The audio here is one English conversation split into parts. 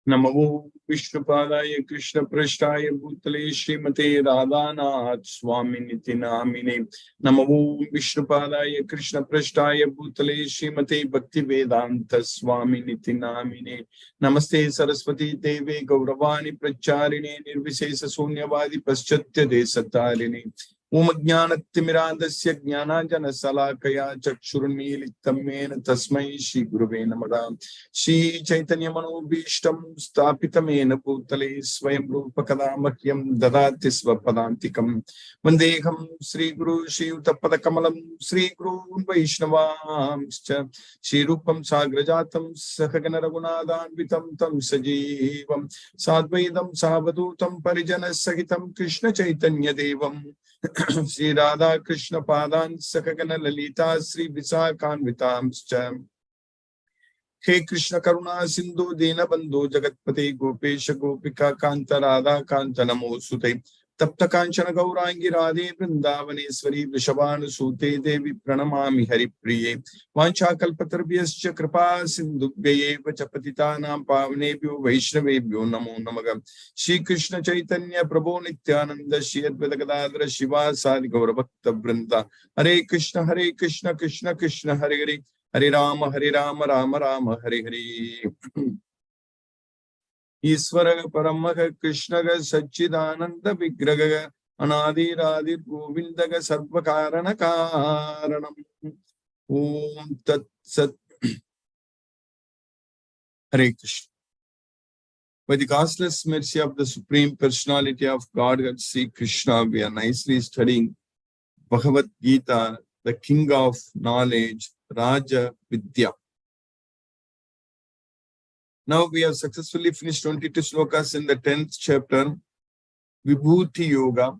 Namo Vishnupadaya Krishna Prasthaya Bhutale Srimate Radhanath Swami Niti Namine. Namo Vishnupadaya Krishna Prasthaya Bhutale Srimate Bhakti Vedanta Swami Niti Namine. Namaste Saraswati Deve Gauravani Pracharine Nirvisesa Sunyavadi Paschatya Desatarine. Om Jnanatimirandasya Jnananjana Salakaya Chakshurunmilitam Mena Tasmai Shri Guruve Namaha. Shri Chaitanya Manobhishtam Sthapitamena Bhutale Swayam Rupa Kadamakyam Dadati Svapadantikam Vandeham Sri Guru Shri Uttapada Kamalam Sri Guru Vaishnavamscha Shri Rupam Sagrajatam Sakagana Raghunathanvitam Tam Sajeevam Sadvaidam Savadutam Parijana Sahitam Krishna Chaitanya Devam Sri Radha Krishna Padan Sakagana Lalita Sri Visakanvitamscha He Krishna Karuna Sindhu Dina Bandhu Jagatpate Gopesha Gopika Kanta Radha Kanta Namo Sute Tapta Kanchana Gaurangi Radhe Vrindavaneshwari Vrishabhanu Sute Devi Pranamami Hari Priye Vancha Kalpatarvyascha Kripa Sindhubhye Vachapatitanam Pavnebhyo Vaishnavebhyo Namo Namaha Shri Krishna Chaitanya Prabhu Nityananda Shri Advaita Gadadhara Shiva Sadi Gaura Bhakta Vrinda Hare Krishna Krishna Krishna Hare Hare Hare Rama, Rama Rama, Hare Hare. Isvara Paramaha Krishna Sachidananda Vigraga Anadi Radhi Govindaga Sarvakarana Karanam. Om Tat Sat Hare Krishna. By the causeless mercy of the Supreme Personality of Godhead, Sri Krishna, we are nicely studying Bhagavad Gita, the King of Knowledge, Raja Vidya. Now we have successfully finished 22 slokas in the 10th chapter, Vibhuti Yoga,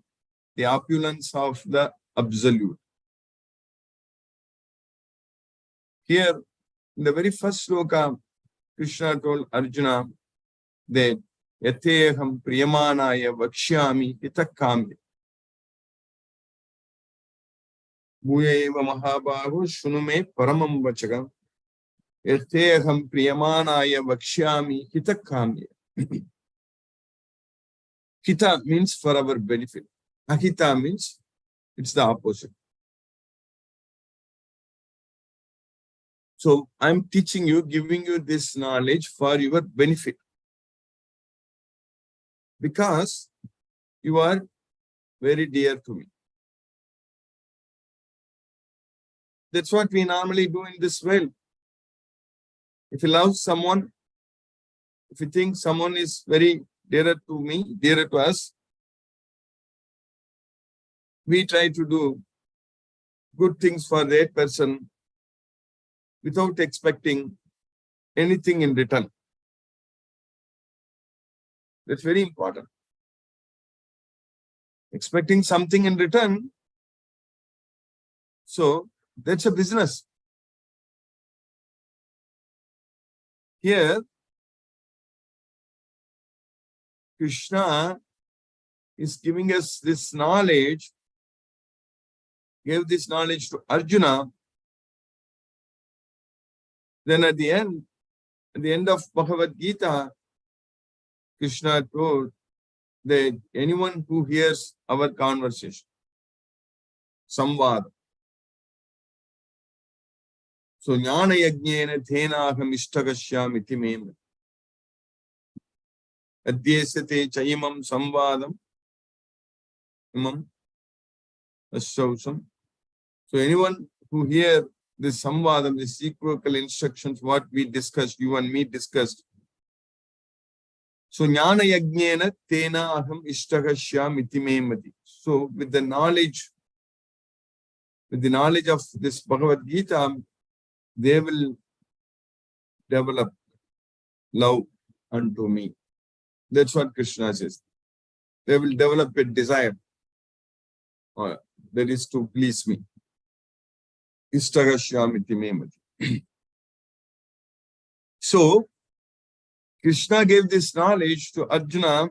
the opulence of the Absolute. Here, in the very first sloka, Krishna told Arjuna that Yateham Priyamanaya Vakshyami Hitakami. Bhuyeva Mahabhahu Shunume Paramam Vachagam. Yateham Priyamanaya Vakshyami Hitakami. Hita means for our benefit. Ahita means it's the opposite. So I'm teaching you, giving you this knowledge for your benefit. Because you are very dear to me. That's what we normally do in this world. If you love someone, if you think someone is very dearer to me, dearer to us, we try to do good things for that person without expecting anything in return. That's very important. Expecting something in return, so that's a business. Here, Krishna is giving us this knowledge, gave this knowledge to Arjuna. Then at the end of Bhagavad Gita, Krishna told that anyone who hears our conversation, samvad. So, jnana yajnena thenaham ishtagashyamiti mem. Adhyesate chayimam samvadam imam assausam. So, anyone who hears this samvadam, this equivocal instructions, what we discussed, you and me discussed. So, jnana yajnena thenaham ishtagashyamiti memati. So, with the knowledge of this Bhagavad Gita, they will develop love unto me. That's what Krishna says. They will develop a desire, that is to please me. Ishtagashyamiti memati. So, Krishna gave this knowledge to Arjuna,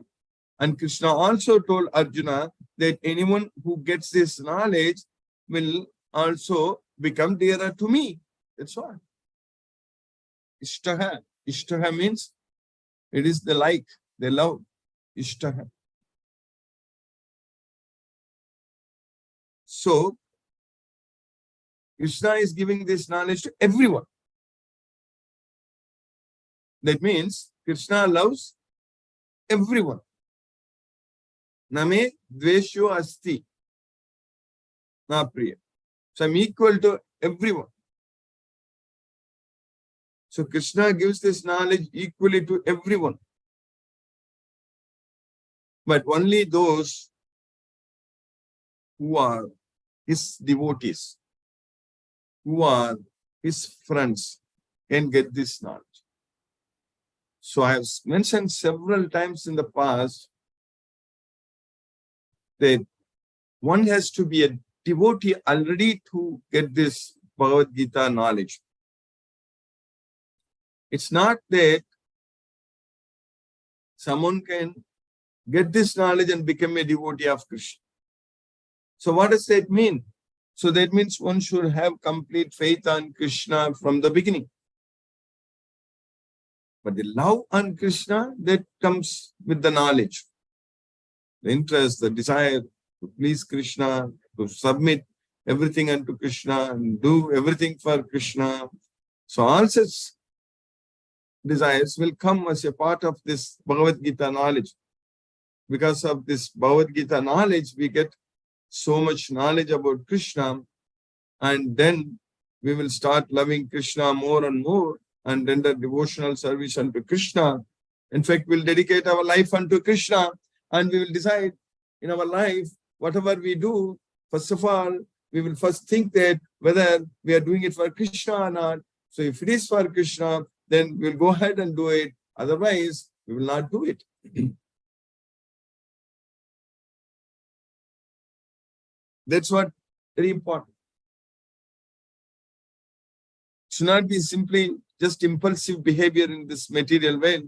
and Krishna also told Arjuna that anyone who gets this knowledge will also become dearer to me. That's all. Ishtaha. Ishtaha means It is the like, they love, ishtaha. So, Krishna is giving this knowledge to everyone. That means Krishna loves everyone. Name dvesho asti na priya. So I'm equal to everyone. So Krishna gives this knowledge equally to everyone. But only those who are his devotees, who are his friends, can get this knowledge. So I have mentioned several times in the past that one has to be a devotee already to get this Bhagavad Gita knowledge. It's not that someone can get this knowledge and become a devotee of Krishna. So what does that mean? So that means one should have complete faith on Krishna from the beginning. But the love on Krishna, that comes with the knowledge. The interest, the desire to please Krishna, to submit everything unto Krishna and do everything for Krishna. So all such desires will come as a part of this Bhagavad Gita knowledge. Because of this Bhagavad Gita knowledge, we get so much knowledge about Krishna, and then we will start loving Krishna more and more and render devotional service unto Krishna. In fact, we'll dedicate our life unto Krishna, and we will decide in our life, whatever we do, first of all, we will first think that whether we are doing it for Krishna or not. So if it is for Krishna, then we'll go ahead and do it. Otherwise, we will not do it. That's what very important. It should not be simply just impulsive behavior in this material way.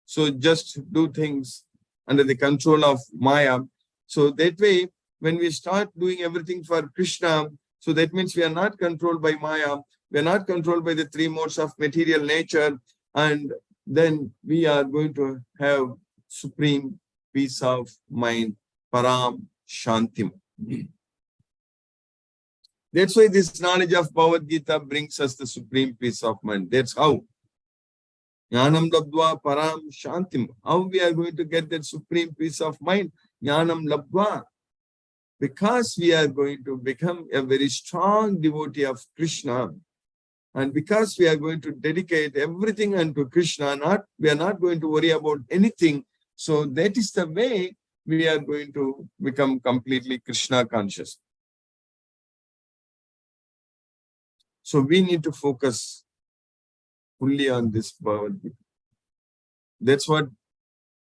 So just do things under the control of Maya. So that way, when we start doing everything for Krishna, so that means we are not controlled by Maya. We are not controlled by the three modes of material nature. And then we are going to have supreme peace of mind, Param Shantim. That's why this knowledge of Bhagavad Gita brings us the supreme peace of mind. That's how. Jnanam labdva param shantim. How we are going to get that supreme peace of mind? Jnanam labdva. Because we are going to become a very strong devotee of Krishna, and because we are going to dedicate everything unto Krishna, we are not going to worry about anything. So that is the way we are going to become completely Krishna conscious. So we need to focus fully on this Bhagavad Gita. That's what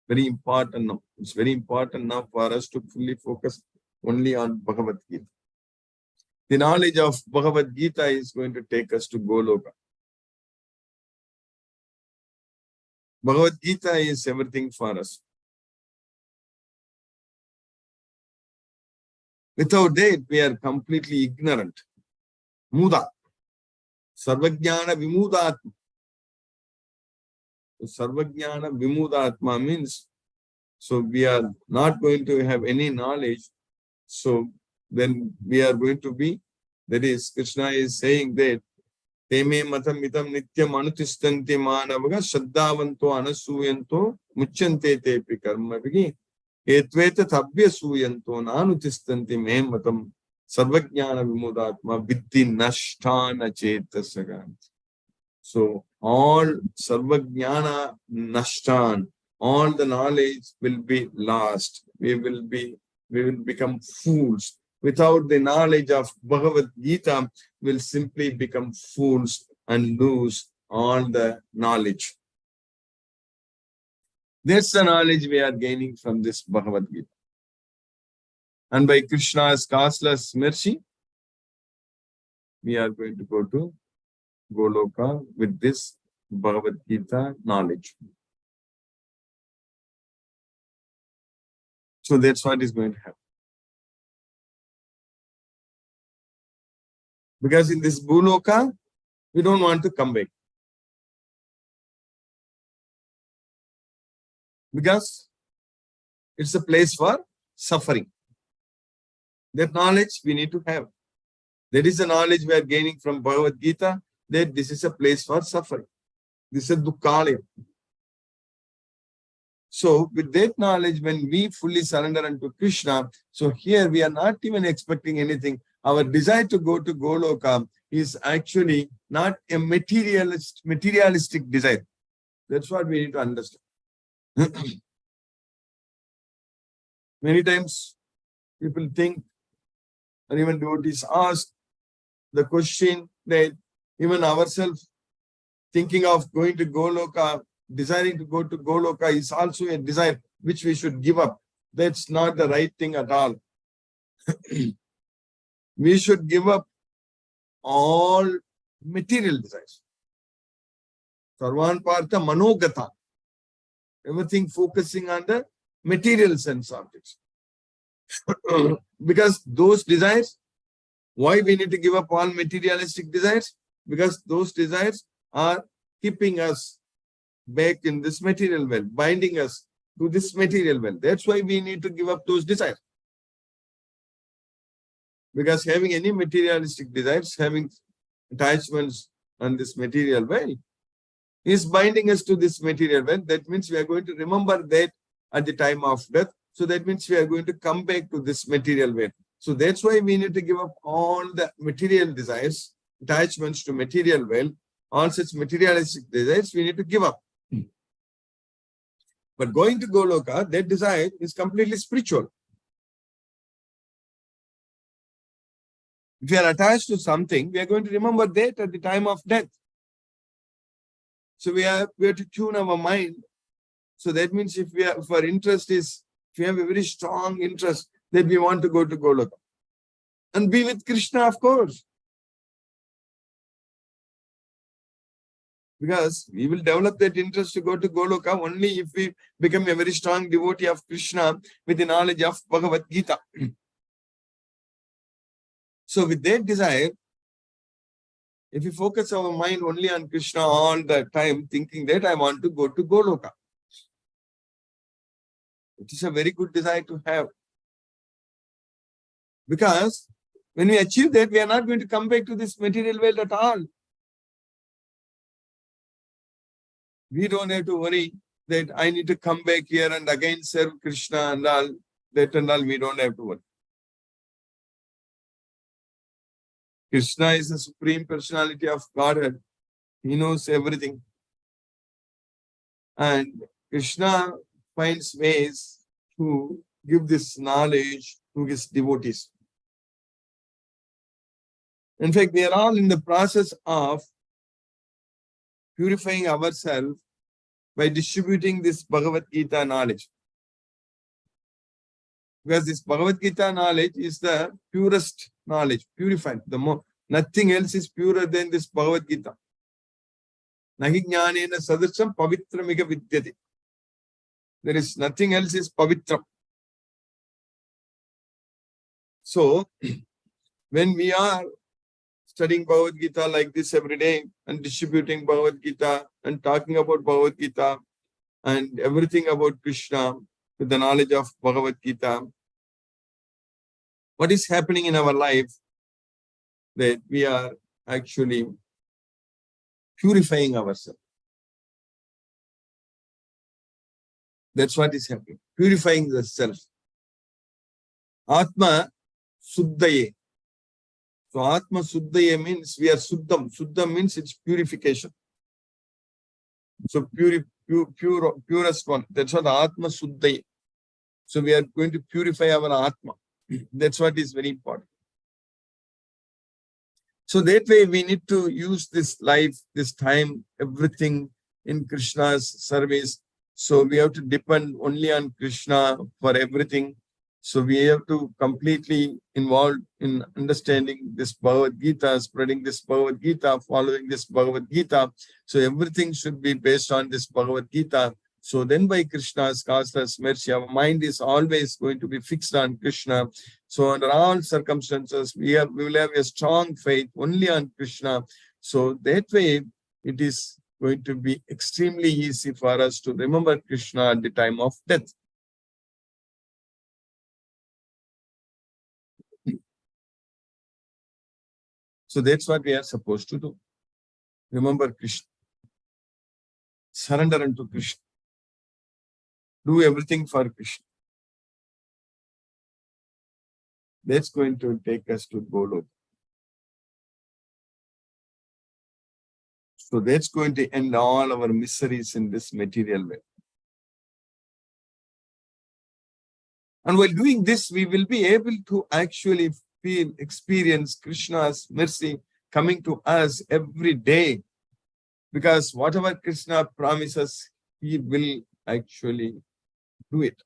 very important now. It's very important now for us to fully focus only on Bhagavad Gita. The knowledge of Bhagavad Gita is going to take us to Goloka. Bhagavad Gita is everything for us. Without that, we are completely ignorant. Muda. Sarvajnana Vimudatma. Sarvajnana Vimudatma means, so we are not going to have any knowledge. So then we are going to be, that is, Krishna is saying that, Teme matam mitam nityam anutistanti manavaga shaddavanto anasuyanto muchante tepi karma vigi etveta tabhya suyanto nanutistanti me matam sarvajnana vimudatma viddhi nashtana chetasaga. So all sarvajnana nashtan, all the knowledge will be lost. We will become fools. Without the knowledge of Bhagavad Gita, will simply become fools and lose all the knowledge. That's the knowledge we are gaining from this Bhagavad Gita. And by Krishna's causeless mercy, we are going to go to Goloka with this Bhagavad Gita knowledge. So that's what is going to happen. Because in this Bhuloka, we don't want to come back. Because it's a place for suffering. That knowledge we need to have. That is the knowledge we are gaining from Bhagavad Gita, that this is a place for suffering. This is dukkhalayam. So with that knowledge, when we fully surrender unto Krishna, so here we are not even expecting anything. Our desire to go to Goloka is actually not a materialistic desire. That's what we need to understand. Many times people think, or even devotees ask the question that even ourselves thinking of going to Goloka, desiring to go to Goloka is also a desire which we should give up. That's not the right thing at all. We should give up all material desires. Sarvan Partha Manogata. Everything focusing on the material sense objects. Because those desires, why we need to give up all materialistic desires? Because those desires are keeping us back in this material world, binding us to this material world. That's why we need to give up those desires. Because having any materialistic desires, having attachments on this material world, is binding us to this material world. That means we are going to remember that at the time of death. So that means we are going to come back to this material world. So that's why we need to give up all the material desires, attachments to material world, all such materialistic desires we need to give up. But going to Goloka, that desire is completely spiritual. If we are attached to something, we are going to remember that at the time of death. So we have to tune our mind. So that means if our interest is, if we have a very strong interest that we want to go to Goloka and be with Krishna, of course. Because we will develop that interest to go to Goloka only if we become a very strong devotee of Krishna with the knowledge of Bhagavad Gita. So with that desire, if we focus our mind only on Krishna all the time, thinking that I want to go to Goloka, it is a very good desire to have. Because when we achieve that, we are not going to come back to this material world at all. We don't have to worry that I need to come back here and again serve Krishna and all. That and all, we don't have to worry. Krishna is the Supreme Personality of Godhead. He knows everything. And Krishna finds ways to give this knowledge to his devotees. In fact, we are all in the process of purifying ourselves by distributing this Bhagavad Gita knowledge. Because this Bhagavad Gita knowledge is the purest knowledge, purified. Nothing else is purer than this Bhagavad Gita. Nahi jnanena sadrsam pavitramika vidyate. There is nothing else is pavitra. So, when we are studying Bhagavad Gita like this every day and distributing Bhagavad Gita and talking about Bhagavad Gita and everything about Krishna with the knowledge of Bhagavad Gita, what is happening in our life? That we are actually purifying ourselves. That's what is happening. Purifying the self. Atma Suddhaye. So Atma Suddhaye means we are Suddham. Suddham means it's purification. So purest one. That's what Atma Suddhaye. So we are going to purify our Atma. That's what is very important. So that way we need to use this life, this time, everything in Krishna's service. So we have to depend only on Krishna for everything. So we have to completely involve in understanding this Bhagavad Gita, spreading this Bhagavad Gita, following this Bhagavad Gita. So everything should be based on this Bhagavad Gita. So then by Krishna's causeless mercy, our mind is always going to be fixed on Krishna. So under all circumstances, we will have a strong faith only on Krishna. So that way it is going to be extremely easy for us to remember Krishna at the time of death. So that's what we are supposed to do. Remember Krishna. Surrender unto Krishna. Do everything for Krishna. That's going to take us to Golok. So that's going to end all our miseries in this material way. And while doing this, we will be able to actually experience Krishna's mercy coming to us every day. Because whatever Krishna promises, he will actually do it.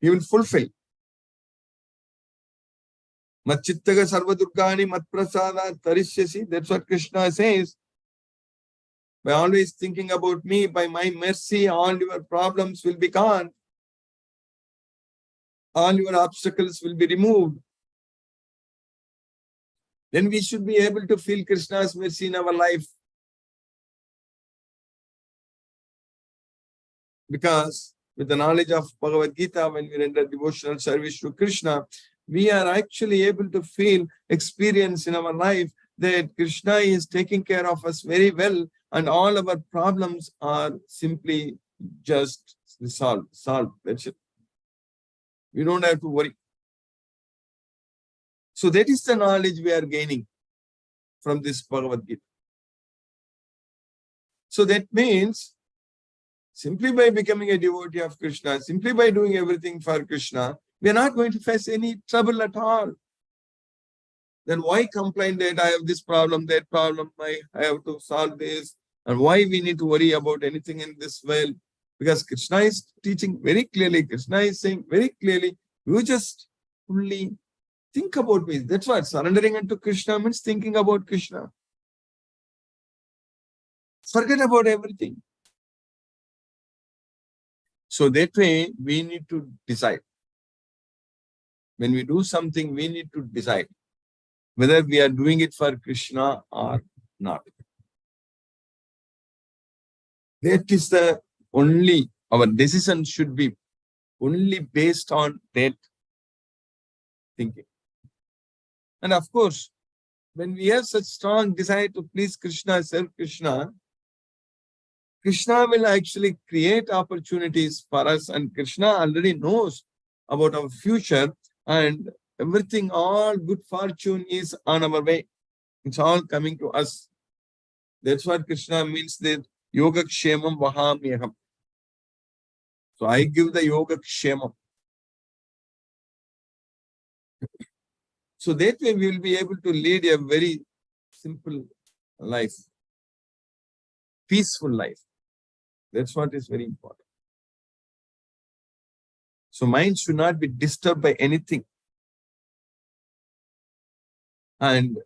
He will fulfill. Machittaga sarvadurgani matprasada tarishyasi. That's what Krishna says. By always thinking about me, by my mercy, all your problems will be gone. All your obstacles will be removed. Then we should be able to feel Krishna's mercy in our life. Because with the knowledge of Bhagavad Gita, when we render devotional service to Krishna, we are actually able to feel, experience in our life that Krishna is taking care of us very well, and all our problems are simply just solved. That's it. We don't have to worry. So that is the knowledge we are gaining from this Bhagavad Gita. So that means simply by becoming a devotee of Krishna, simply by doing everything for Krishna, we are not going to face any trouble at all. Then why complain that I have this problem, that problem, I have to solve this, and why we need to worry about anything in this world? Because Krishna is teaching very clearly, Krishna is saying very clearly, you just only think about me. That's what surrendering unto Krishna means, thinking about Krishna. Forget about everything. So that way, we need to decide. When we do something, we need to decide whether we are doing it for Krishna or not. That is the only, our decision should be only based on that thinking. And of course, when we have such strong desire to please Krishna, serve Krishna, Krishna will actually create opportunities for us, and Krishna already knows about our future, and everything, all good fortune is on our way. It's all coming to us. That's what Krishna means, that yoga kshemam vahamyaham. So I give the yoga kshemam. So that way we will be able to lead a very simple life, peaceful life. That's what is very important. So mind should not be disturbed by anything. And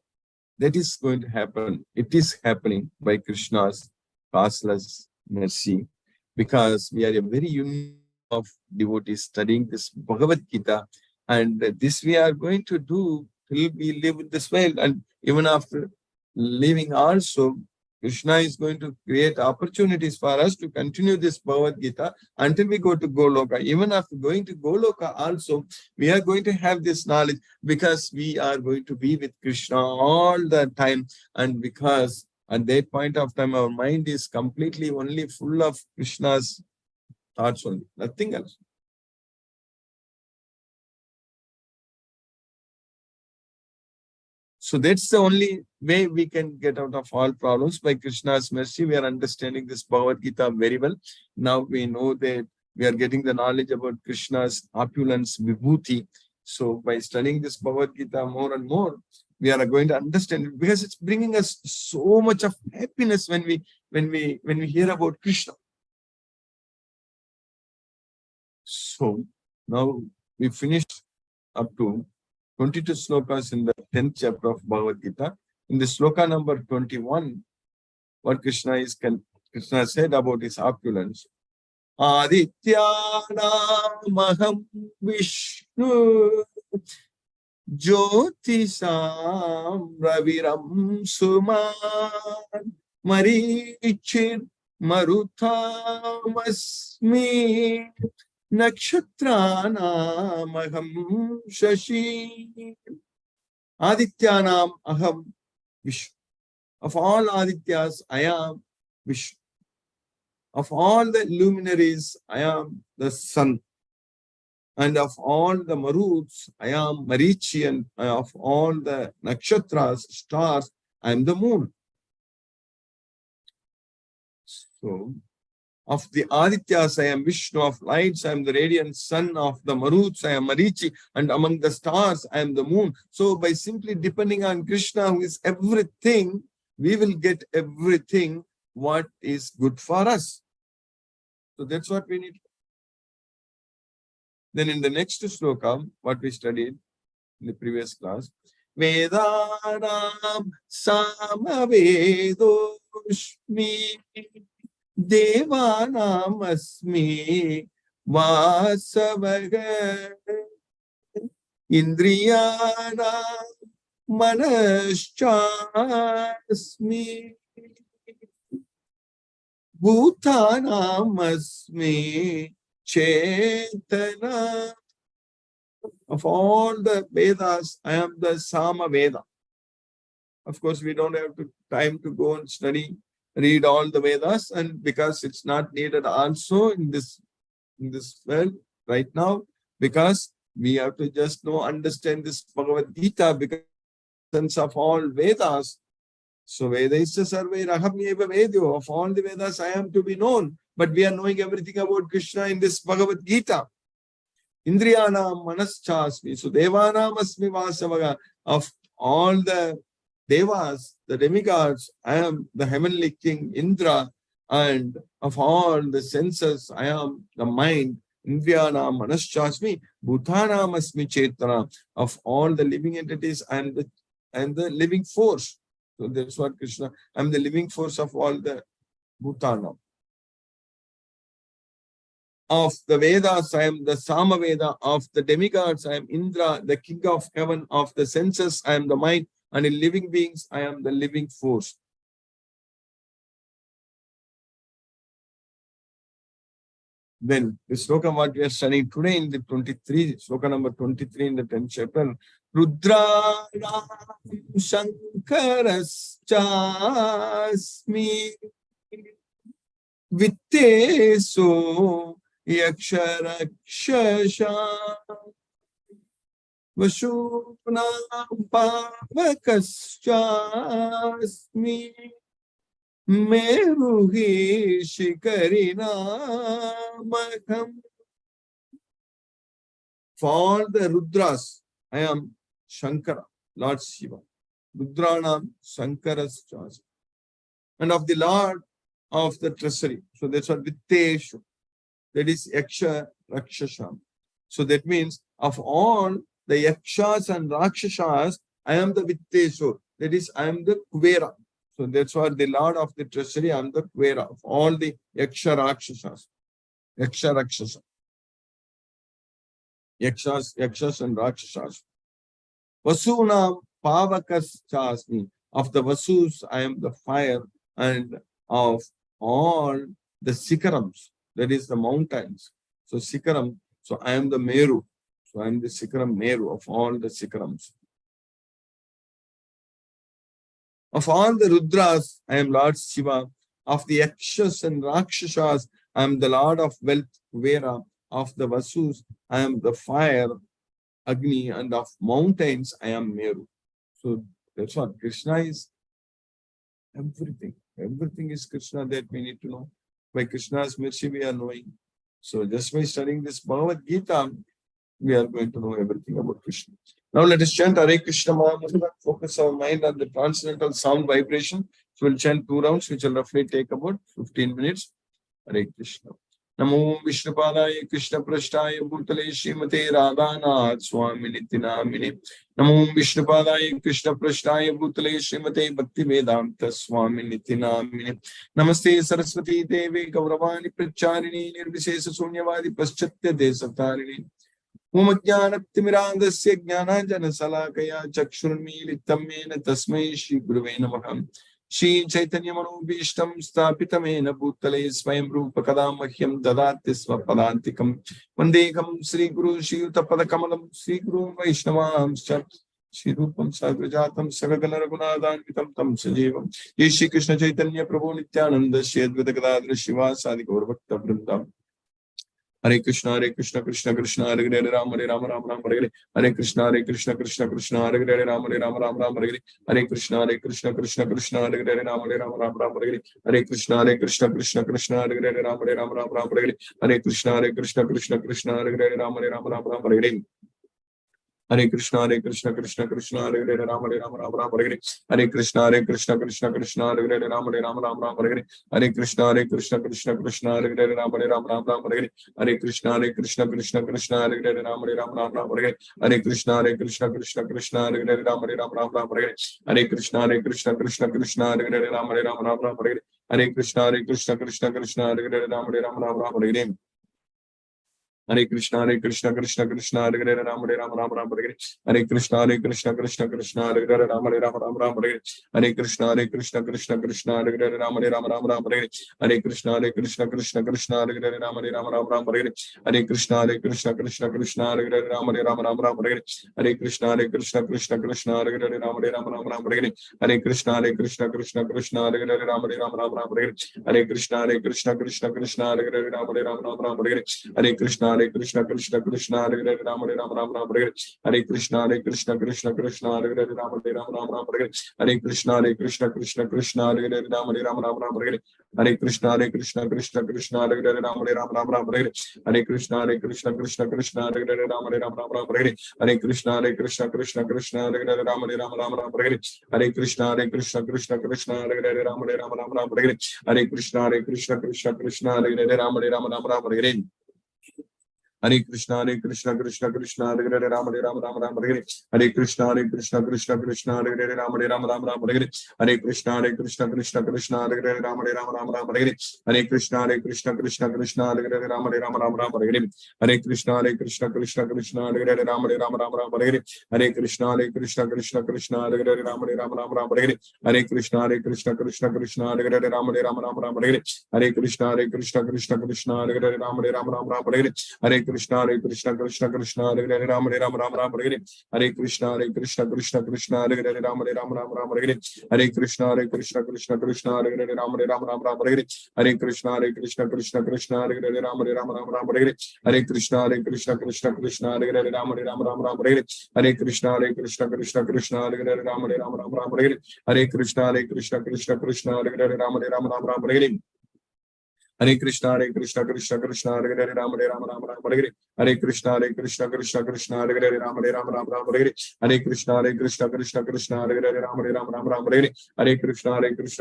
that is going to happen. It is happening by Krishna's causeless mercy, because we are a very unique of devotees studying this Bhagavad Gita, and this we are going to do till we live in this world, and even after leaving also, Krishna is going to create opportunities for us to continue this Bhagavad Gita until we go to Goloka. Even after going to Goloka also, we are going to have this knowledge, because we are going to be with Krishna all the time, and because at that point of time our mind is completely only full of Krishna's thoughts only, nothing else. So that's the only way we can get out of all problems. By Krishna's mercy, we are understanding this Bhagavad Gita very well. Now we know that we are getting the knowledge about Krishna's opulence, vibhuti. So by studying this Bhagavad Gita more and more, we are going to understand it, because it's bringing us so much of happiness when we hear about Krishna. So now we finished up to 22 slokas in the 10th chapter of Bhagavad Gita. In the sloka number 21, what Krishna said about his opulence. Adityanamaham Vishnu Jyotisam Raviram Suman Marichir Maruthamasmi Nakshatranamaham Shashi. Adityanam Aham Vishnu. Of all Adityas, I am Vishnu. Of all the luminaries, I am the sun. And of all the Maruts, I am Marichi, and of all the nakshatras, stars, I am the moon. So, of the Adityas, I am Vishnu. Of lights, I am the radiant sun. Of the Maruts, I am Marichi. And among the stars, I am the moon. So, by simply depending on Krishna, who is everything, we will get everything what is good for us. So, that's what we need. Then in the next sloka, what we studied in the previous class, Vedanam Samavedoshmi Devanam Asmi Vasavaga Indriyanam Manaschasmi Bhutanam Asmi Chetana. Of all the Vedas, I am the Sama Veda. Of course, we don't have time to go and study, read all the Vedas, and because it's not needed also in this world right now, because we have to just understand this Bhagavad Gita because sense of all Vedas. So Vedaisya sarve raham eva vedyo. Of all the Vedas, I am to be known, but we are knowing everything about Krishna in this Bhagavad Gita. Indriyanam manaschasmi. So Devanam asmi vasavaga. Of all the Devas, the demigods, I am the heavenly king Indra, and of all the senses, I am the mind. Indriyanam manaschasmi. Bhutanam asmi chetana. Of all the living entities, I am the living force. So that's what Krishna, I am the living force of all the Bhutanam. Of the Vedas, I am the Samaveda. Of the demigods, I am Indra, the king of heaven. Of the senses, I am the mind. And in living beings, I am the living force. Then the sloka what we are studying today in the 23, sloka number 23 in the 10th chapter. Rudra Shankarastasmi Vitteso Yaksharakshasha Vashunam Pavakaschasmi Meruhi Shikarina Makam. For the Rudras, I am Shankara, Lord Shiva. Rudranam Shankaras Chas. And of the Lord of the treasury. So that's what Vitteshu. That is Yaksha Rakshasam. So that means of all the Yakshas and Rakshasas, I am the Vitteshu. That is, I am the Kuvera. So that's what the Lord of the treasury, I am the Kuvera of all the Yaksha Rakshasas. Yaksha Rakshasa. Yakshas and Rakshasas. Vasunam Pavakas Chasmi. Of the Vasus, I am the fire, and of all the Sikarams, that is the mountains. So Sikaram, so I am the Meru. So I am the Sikaram Meru of all the Sikarams. Of all the Rudras, I am Lord Shiva. Of the Yakshas and Rakshasas, I am the Lord of wealth, Kuvera. Of the Vasus, I am the fire, Agni, and of mountains, I am Meru. So that's what Krishna is. Everything. Everything is Krishna that we need to know. By Krishna's mercy, we are knowing. So just by studying this Bhagavad Gita, we are going to know everything about Krishna. Now let us chant Hare Krishna Mahamantra. Focus our mind on the transcendental sound vibration. So we'll chant 2 rounds, which will roughly take about 15 minutes. Hare Krishna. Namo Vishnupadaya Krishna Prashtaya Bhutale Srimate Radhanath Swami Nitinamine. Namo Vishnupadaya Krishna Prashtaya Bhutale Srimate Bhakti Vedanta Swami Nitinamine. Namaste Saraswati Devi Gauravani Pracharini Nirvishesa Sunyavadi Paschatya Desatarini. Om Jnanatimirandasya Jnananjana Salakaya Chakshurmilitam Mena Tasmai Shri Gurave Namaha. Shri Chaitanya Manobhishtam Sthapitamena Bhutale Swayam Rupa Kada Mahyam Dadati Swapadantikam Vandekam Sri Guru Shri Yuttapada Kamalam Sri Guru Vaishnavams Shri Rupam Sagrajatam Sagagana Raghunathanvitam Tam Sajeevam Ye Shri Krishna Chaitanya Prabhu Nityananda Shri Advaita Gadadhara Shiva Sadi Gaur Bhakta Vrindam Hare Krishna Krishna Krishna Hare Hare Hare Rama Rama Hare Hare Krishna Krishna Krishna Hare Hare Hare Rama Rama Hare Hare Krishna Krishna Krishna Hare Hare Hare Rama Rama Hare Hare Krishna Krishna Hare Hare Hare Rama Hare Hare Krishna Krishna Hare Hare Rama Hare Hare Krishna Krishna Hare Hare Rama Rama Hare Hare Krishna Krishna Krishna Hare Hare Rama Rama Hare Hare Krishna Krishna Hare Hare Rama Rama Hare Hare Krishna Krishna Hare Hare Rama Hare Hare Krishna Krishna Hare Hare Rama Rama Hare Hare Krishna Krishna Hare Hare Rama Rama Hare Hare Krishna Krishna Hare Hare Rama Rama Hare Hare Krishna Krishna Hare Hare Rama Rama Hare Hare Krishna Krishna Hare Hare Rama Rama Hare Hare Krishna Krishna Hare Hare Rama Rama Hare Hare Krishna Krishna Hare Hare Rama Rama Hare Hare Krishna Krishna Hare Hare Rama Rama Hare Hare Krishna Krishna Hare Hare Rama Rama Hare Hare Krishna Krishna Hare Hare Rama Rama Hare Hare Krishna Krishna Hare Hare Rama Rama Hare Hare Krishna Krishna Hare Hare Rama Rama Hare Hare Krishna Krishna Hare Hare Rama Rama Hare Hare Krishna Krishna Hare Hare Rama Rama Hare Hare Krishna Krishna Hare Hare Rama Rama Hare Hare Krishna Krishna Hare Hare Rama Rama Hare Hare Krishna Krishna Hare Hare Rama Rama Hare Hare Krishna Krishna Hare Hare Rama Rama Hare Hare Krishna Krishna Hare Hare Rama Rama Hare Hare Krishna Krishna Hare Hare Rama Rama Hare Hare Krishna Krishna Hare Hare Rama Rama Hare Hare Krishna Krishna Hare Hare Rama Rama Hare Hare Krishna Krishna Hare Hare Rama Rama Hare Hare Krishna Krishna Hare Hare Rama Rama Hare Hare Krishna Krishna Hare Hare Rama Rama Hare Hare Krishna Krishna Hare Hare Rama Rama Hare Hare Krishna Krishna Hare Hare Rama Rama Hare Hare Krishna Krishna Hare Hare Rama Rama Hare Hare Krishna Krishna Hare Hare Rama Rama Hare Hare Krishna Krishna Hare Hare Rama Rama Hare Hare Krishna Krishna Hare Hare Rama Rama Hare Hare Krishna Krishna Hare Hare Rama Rama Hare Hare Krishna Krishna Hare Hare Rama Rama Hare Hare Krishna Krishna Hare Hare Rama Rama Hare Hare Krishna Krishna Hare Hare Rama Rama Hare Hare Krishna Krishna Hare Hare Rama Rama Hare Hare Krishna Krishna Hare Hare Rama Rama Hare Hare Krishna Krishna Hare Hare Rama Rama Hare Hare Krishna Krishna Hare Hare Rama Rama Hare Hare Krishna Krishna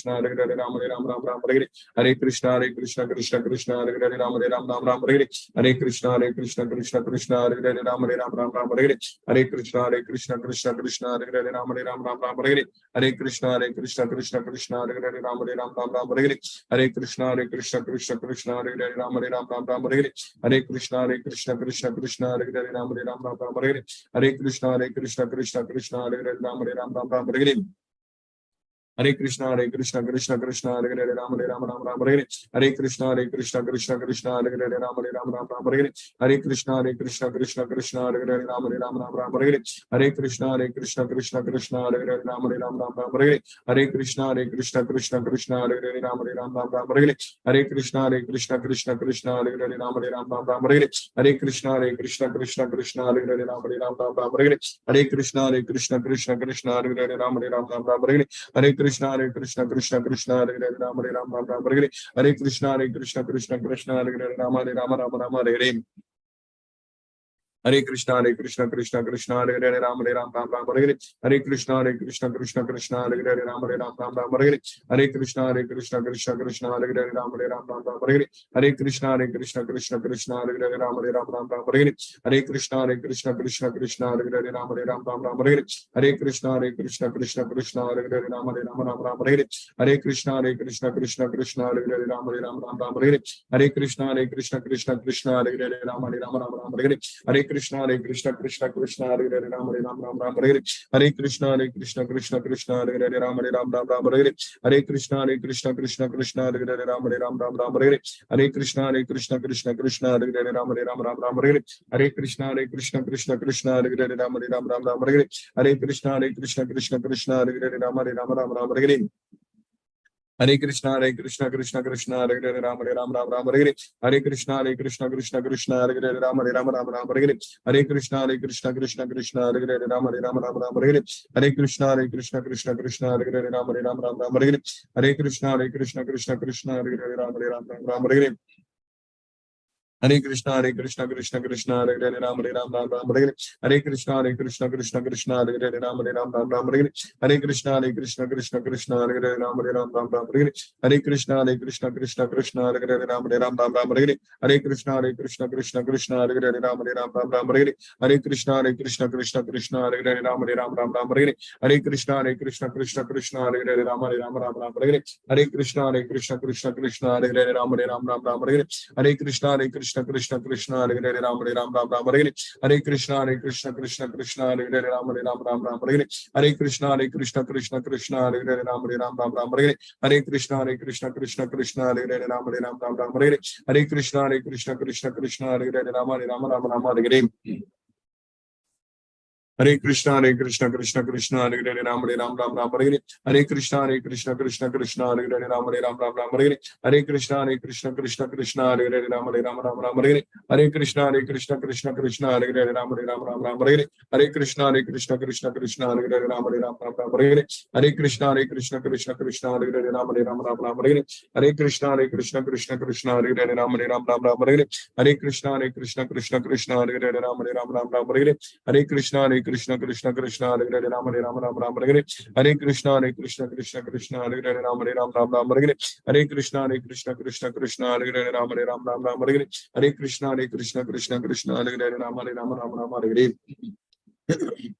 Hare Hare Rama Rama Hare Hare Krishna Krishna Hare Hare Rama Rama Hare Hare Krishna Krishna Hare Hare Rama Rama Hare Hare Krishna Krishna Hare Hare Rama Rama Hare Hare Krishna Krishna Hare Hare Rama Rama Hare Hare Krishna Krishna Hare Hare Rama Rama Hare Hare Krishna Krishna Hare Hare Rama Rama Hare Hare Krishna Krishna Hare Hare Rama Rama Hare Hare Krishna Krishna Hare Hare Rama Rama Hare Hare Krishna Krishna Hare Hare Rama Rama Hare Hare Krishna Krishna Hare Hare Rama Rama Hare Hare Krishna Krishna Hare Hare Rama Rama Hare Hare Krishna Krishna Hare Hare Rama Rama Hare Hare Krishna Krishna Hare Hare Rama Rama Hare Hare Krishna Krishna Hare Hare Rama Rama Hare Hare Krishna Krishna Hare Hare Rama Rama Hare Hare Hare Krishna Krishna Hare Hare Rama Rama Hare Hare Krishna Krishna Hare Hare Rama Rama Hare Hare Krishna Krishna Hare Hare Rama Rama Hare Hare Krishna Krishna Hare Hare Rama Rama Hare Hare Krishna Krishna Hare Hare Rama Rama Hare Hare Krishna Krishna Hare Hare Rama Rama Hare Hare Krishna Krishna Hare Hare Rama Rama Hare Hare Krishna Krishna Hare Hare Rama Rama Hare Hare Krishna Krishna Hare Hare Rama Rama Hare Hare Krishna Krishna Krishna Hare Hare Ram Hare Ram Ram Ram Hare Hare Hare Krishna Krishna Krishna Hare Hare Ram Hare Ram Ram Ram Hare Hare Hare Krishna Krishna Krishna Hare Hare Ram Hare Ram Ram Ram Hare Hare Hare Krishna Krishna Krishna Hare Hare Ram Hare Ram Ram Ram Hare Hare Hare Krishna Krishna Krishna Hare Hare Ram Hare Ram Ram Ram Hare Hare Hare Krishna Krishna Hare Hare Ram Hare Ram Ram Ram Hare Hare Hare Krishna Krishna Krishna Hare Hare Ram Hare Ram Ram Ram Hare Hare Hare Krishna Krishna Krishna Hare Hare Ram Hare Ram Ram Ram Hare Hare Hare Krishna Krishna Krishna Hare Hare Ram Hare Ram Ram Ram Hare Hare Hare Krishna Krishna Krishna Hare Hare Ram Hare Ram Ram Ram Hare Hare Hare Krishna Krishna Hare Hare Ram Hare Ram Ram Ram Hare Hare Hare Krishna Krishna Hare Hare Ram Hare Ram Ram Ram Hare Hare Hare Krishna Krishna Hare Hare Ram Hare Ram Ram Ram Hare Hare Hare Krishna Krishna Hare Hare Ram Hare Ram Ram Ram Hare Hare Hare Krishna Krishna Hare Hare Ram Hare Ram Ram Ram Hare Hare Hare Krishna Krishna Hare Hare Ram Hare Ram Ram Ram Hare Hare Hare Krishna Krishna Hare Hare Ram Hare Ram Ram Ram Hare Hare Hare Krishna Krishna Hare Hare Ram Hare Ram Ram Ram Hare Hare Hare Krishna Krishna Hare Hare Ram Hare Ram Ram Ram Hare Hare Hare Krishna Krishna Hare Hare Ram Hare Ram Ram Ram Hare Hare Hare Krishna Krishna Hare Hare Ram Hare Ram Ram Ram Hare Hare Hare Krishna Krishna Hare Hare Ram Hare Ram Ram Ram Hare Hare Hare Krishna Krishna Hare Hare Ram Hare Ram Ram Ram Hare Hare Hare Krishna Krishna Hare Hare Ram Hare Ram Ram Ram Hare Hare Hare Krishna Krishna Hare Hare Ram Hare Ram Ram Ram Hare Hare Hare Krishna Krishna Hare Hare Ram Hare Ram Ram Ram Hare Hare Hare Krishna Krishna Hare Hare Ram Hare Ram Ram Ram Hare Hare Hare Krishna Krishna Hare Hare Ram Hare Ram Ram Ram Hare Hare Hare Krishna Krishna Hare Hare Ram Hare Ram Ram Ram Hare Hare Hare Krishna Krishna Hare Hare Ram Hare Ram Ram Ram Hare Hare Hare Krishna Krishna Hare Hare Ram Hare Ram Ram Ram Hare Hare Hare Krishna Krishna Hare Hare Ram Hare Ram Ram Ram Hare Hare Hare Krishna Krishna Hare Hare Ram Hare Ram Ram Ram Hare Hare Hare Krishna Krishna Hare Hare Ram Hare Ram Ram Ram Hare Hare Hare Krishna Krishna Hare Hare Ram Hare Ram Ram Ram Hare Hare Hare Krishna Krishna Hare Hare Ram Hare Ram Ram Ram Hare Hare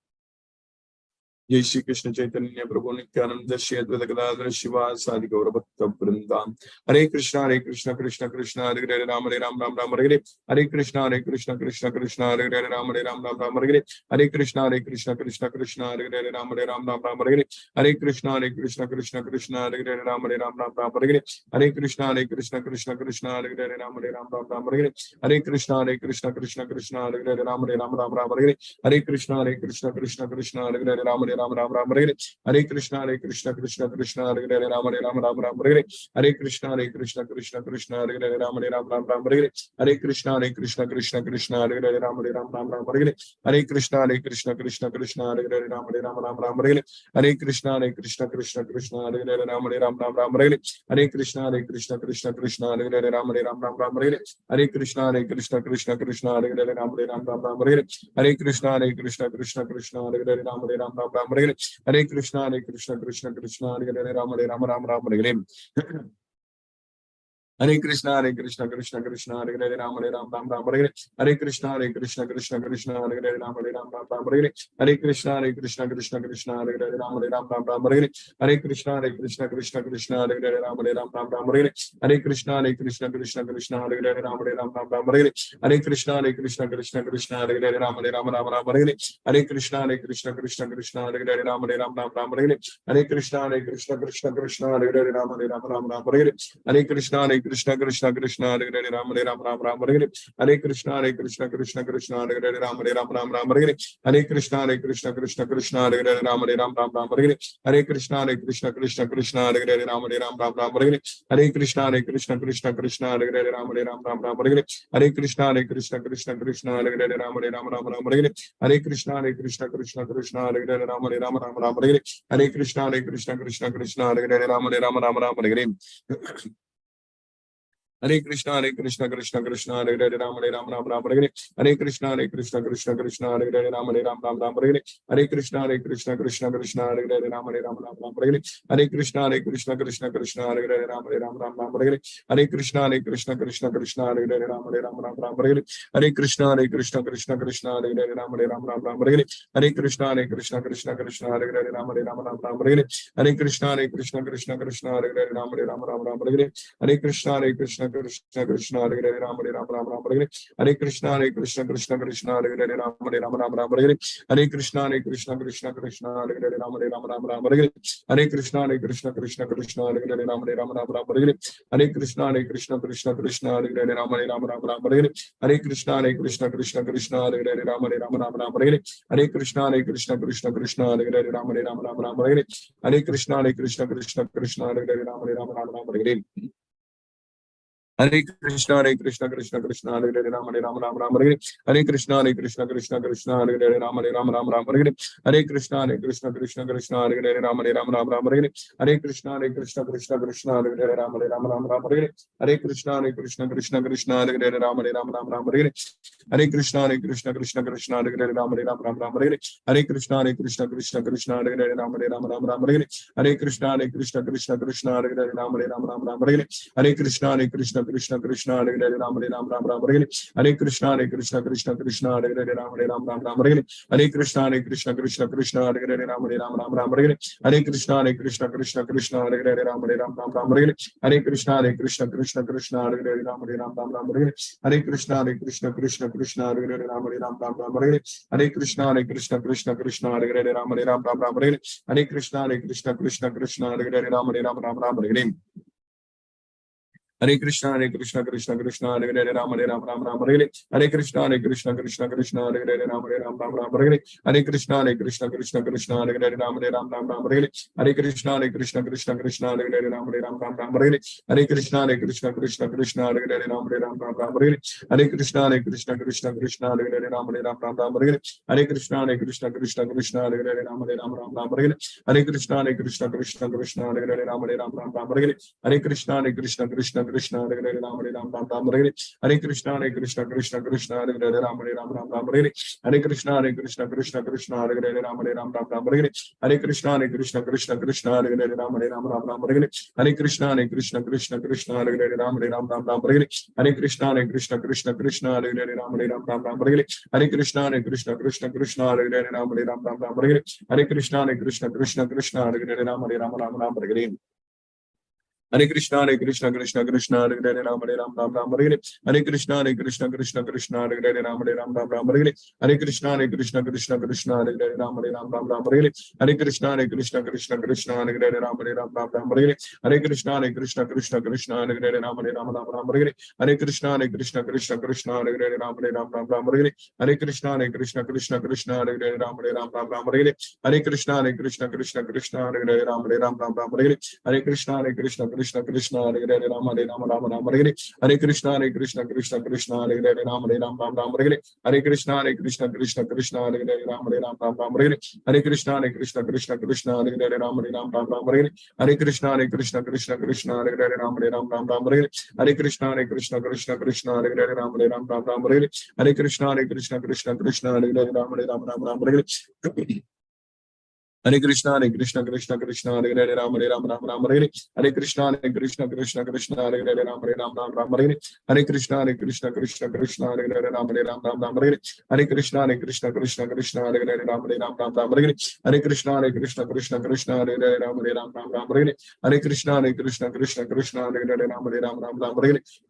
Jai Shri Krishna Chaitanya Prabhu Nityananda Shri Advaita Gadadhara Shiva Sadi Gaura Bhakta Vrindam Hare Krishna Krishna Hare Hare Ram Hare Ram Ram Ram Hare Hare Hare Krishna Krishna Hare Hare Ram Hare Ram Ram Ram Hare Hare Hare Krishna Krishna Hare Hare Ram Hare Ram Ram Ram Hare Hare Hare Krishna Krishna Hare Hare Ram Hare Ram Ram Ram Hare Hare Hare Krishna Krishna Hare Hare Ram Hare Ram Ram Ram Hare Hare Hare Krishna Krishna Hare Hare Ram Hare Ram Ram Ram Hare Hare Hare Krishna Krishna Hare Hare Ram Hare Ram Ram Ram Hare Hare Hare Krishna Krishna Hare Hare Ram Hare Ram Ram Ram Hare Hare Hare Krishna Krishna Hare Hare Ram Hare Ram Ram Ram Hare Hare Hare Krishna Krishna Hare Hare Ram Hare Ram Ram Ram Hare Hare Hare Krishna Krishna Hare Hare Ram Hare Ram Ram Ram Hare Hare Hare Krishna Krishna Hare Hare Ram Hare Ram Ram Ram Hare Hare Hare Krishna Krishna Hare Hare Ram Hare Ram Ram Ram Hare Hare Hare Krishna Krishna Hare Hare Ram Hare Ram Ram Ram Hare Hare Hare Krishna Krishna Hare Hare Ram Hare Ram Ram Ram Hare Hare Hare Krishna Krishna Hare Hare Ram Hare Ram Ram Ram Hare Hare Hare Krishna Hare Hare Ram Hare Ram Ram Ram Hare Hare Hare Krishna Krishna Hare Hare Ram Hare Ram Ram Ram Hare Hare Hare Krishna Krishna Hare Hare Ram Hare Ram Ram Ram Hare Hare Hare Krishna Krishna Hare Hare Ram Hare Ram Ram Ram Hare Hare Hare Krishna Krishna Hare Hare Ram Hare Ram Ram Ram Hare Hare Hare Krishna Krishna Hare Hare Ram Hare Ram Ram Ram Hare Hare Hare Krishna Krishna Hare Hare Ram Hare Ram Ram Ram Hare Hare Hare Krishna Krishna Hare Hare Ram Hare Ram Ram Ram Hare Hare Hare Krishna Krishna Hare Hare Ram Hare Ram Ram Ram Hare Hare Hare Krishna Krishna Hare Hare Ram Hare Ram Ram Ram Hare Hare Hare Krishna Krishna Hare Hare Ram Hare Ram Ram Ram Hare Hare Hare Krishna Krishna Hare Hare Ram Hare Ram Ram Ram Hare Hare Hare Krishna Krishna Hare Hare Ram Hare Ram Ram Ram Hare Hare Hare Krishna Krishna Hare Hare Ram Hare Ram Ram Ram Hare Hare Hare Krishna Krishna Hare Hare Ram Hare Ram Ram Ram Hare Hare Hare Krishna Krishna Hare Hare Ram Hare Ram Ram Ram Hare Hare Hare Krishna Hare Hare Ram Hare Ram Ram Ram Hare Hare Hare Krishna Krishna Hare Hare Ram Hare Ram Ram Ram Hare Hare Hare Krishna Krishna Hare Hare Ram Hare Ram Ram Ram Hare Hare Hare Krishna Krishna Hare Hare Ram Hare Ram Ram Ram Hare Hare Hare Krishna Krishna Hare Hare Ram Hare Ram Ram Ram Hare Hare Hare Krishna Krishna Hare Hare Ram Hare Ram Ram Ram Hare Hare Hare Krishna Krishna Hare Hare Ram Hare Ram Ram Ram Hare Hare Hare Krishna Krishna Hare Hare Ram Hare Ram Ram Ram Hare Hare Hare Krishna Krishna Krishna Krishna Hare Hare Ram Hare Ram Ram Ram Hare Hare Hare Krishna Krishna Krishna Hare Hare Ram Hare Ram Ram Ram Hare Hare Hare Krishna Krishna Krishna Hare Hare Ram Hare Ram Ram Ram Hare Hare Hare Krishna Krishna Krishna Hare Hare Ram Hare Ram Ram Ram Hare Hare Hare Krishna Krishna Hare Hare Ram Hare Ram Ram Ram Hare Hare Hare Krishna Krishna Hare Hare Ram Hare Ram Ram Ram Hare Hare Hare Krishna Krishna Hare Hare Ram Hare Ram Ram Ram Hare Hare Hare Krishna Krishna Hare Hare Ram Hare Ram Ram Ram Hare Hare Hare Krishna Krishna Hare Hare Ram Hare Ram Ram Ram Hare Hare Hare Krishna Krishna Hare Hare Ram Hare Ram Ram Ram Hare Hare Hare Krishna Krishna Hare Hare Ram Hare Ram Ram Ram Hare Hare Hare Krishna Krishna Hare Hare Ram Hare Ram Ram Ram Hare Hare Hare Krishna Krishna Hare Hare Ram Hare Ram Ram Ram Hare Hare Hare Krishna Krishna Hare Hare Ram Hare Ram Ram Ram Hare Hare Hare Krishna Krishna Hare Hare Ram Hare Ram Ram Ram Hare Hare Hare Krishna Krishna Hare Hare Ram Hare Ram Ram Ram Hare Hare Hare Krishna Krishna Hare Hare Ram Hare Ram Ram Ram Hare Hare Hare Krishna Krishna Hare Hare Ram Hare Ram Ram Ram Hare Hare Hare Krishna Krishna Hare Hare Ram Hare Ram Ram Ram Hare Hare Hare Krishna Krishna Hare Hare Ram Hare Ram Ram Ram Hare Hare Hare Krishna Krishna Hare Hare Ram Hare Ram Ram Ram Hare Hare Hare Krishna Krishna Hare Hare Ram Hare Ram Ram Ram Hare Hare Hare Krishna Krishna Hare Hare Ram Hare Ram Ram Ram Hare Hare Hare Krishna Krishna Hare Hare Ram Hare Ram Ram Ram Hare Hare Hare Krishna Krishna Hare Hare Ram Hare Ram Ram Ram Hare Hare Hare Krishna Krishna Hare Hare Ram Hare Ram Ram Ram Hare Hare Hare Krishna Krishna Hare Hare Ram Hare Ram Ram Ram Hare Hare Hare Krishna Krishna Hare Hare Ram Hare Ram Ram Ram Hare Hare Hare Krishna Krishna Hare Hare Ram Hare Ram Ram Ram Hare Hare Hare Krishna Krishna Hare Hare Ram Hare Ram Ram Ram Hare Hare Hare Krishna Krishna Hare Hare Ram Hare Ram Ram Ram Hare Hare Hare Krishna Krishna Hare Hare Ram Hare Ram Ram Ram Hare Hare Hare Krishna Krishna Hare Hare Ram Hare Ram Ram Ram Hare Hare Hare Krishna Krishna Hare Hare Ram Hare Ram Ram Ram Hare Hare Hare Krishna Krishna Hare Hare Ram Hare Ram Ram Ram Hare Hare Hare Krishna Krishna Hare Hare Ram Hare Ram Ram Ram Hare Hare Hare Krishna Krishna Hare Hare Ram Hare Ram Ram Ram Hare Hare Hare Krishna Krishna Hare Hare Ram Hare Ram Ram Ram Hare Hare Hare Krishna Krishna Hare Hare Ram Hare Ram Ram Ram Hare Hare Hare Krishna Krishna Hare Hare Ram Hare Ram Ram Hare Hare Hare Krishna Krishna Hare Hare Ram Hare Ram Ram Ram Hare Hare Hare Krishna Krishna Hare Hare Ram Hare Ram Ram Ram Hare Hare Hare Krishna Krishna Hare Hare Ram Hare Ram Ram Ram Hare Hare Hare Krishna Krishna Hare Hare Ram Hare Ram Ram Ram Hare Hare Hare Krishna Krishna Hare Hare Ram Hare Ram Ram Ram Hare Hare Hare Krishna Krishna Hare Hare Ram Hare Ram Ram Ram Hare Hare Hare Krishna Krishna Hare Hare Ram Hare Ram Ram Ram Hare Hare Hare Krishna Krishna Hare Hare Ram Hare Ram Ram Ram Hare Hare Hare Krishna Krishna Hare Hare Ram Hare Ram Ram Ram Hare Hare Hare Krishna Krishna Hare Hare Ram Hare Ram Ram Ram Hare Hare Hare Krishna Krishna Hare Hare Ram Hare Ram Ram Ram Hare Hare Hare Krishna Krishna Hare Hare Ram Hare Ram Ram Ram Hare Hare Hare Krishna Krishna Hare Hare Ram Hare Ram Ram Ram Hare Hare Hare Krishna Krishna Hare Hare Ram Hare Ram Ram Ram Hare Hare Hare Krishna Krishna Hare Hare Ram Hare Ram Ram Ram Hare Hare Hare Krishna Krishna Hare Hare Ram Hare Ram Ram Ram Hare Hare Hare Krishna Krishna Hare Hare Ram Hare Ram Ram Ram Hare Hare Hare Krishna Krishna Hare Hare Ram Hare Ram Ram Ram Hare Hare Hare Krishna Krishna Hare Hare Ram Hare Ram Ram Ram Hare Hare Hare Krishna Krishna Hare Hare Ram Hare Ram Ram Ram Hare Hare Hare Krishna Krishna Hare Hare Ram Hare Ram Ram Ram Hare Hare Hare Krishna Krishna Hare Hare Ram Hare Ram Ram Ram Hare Hare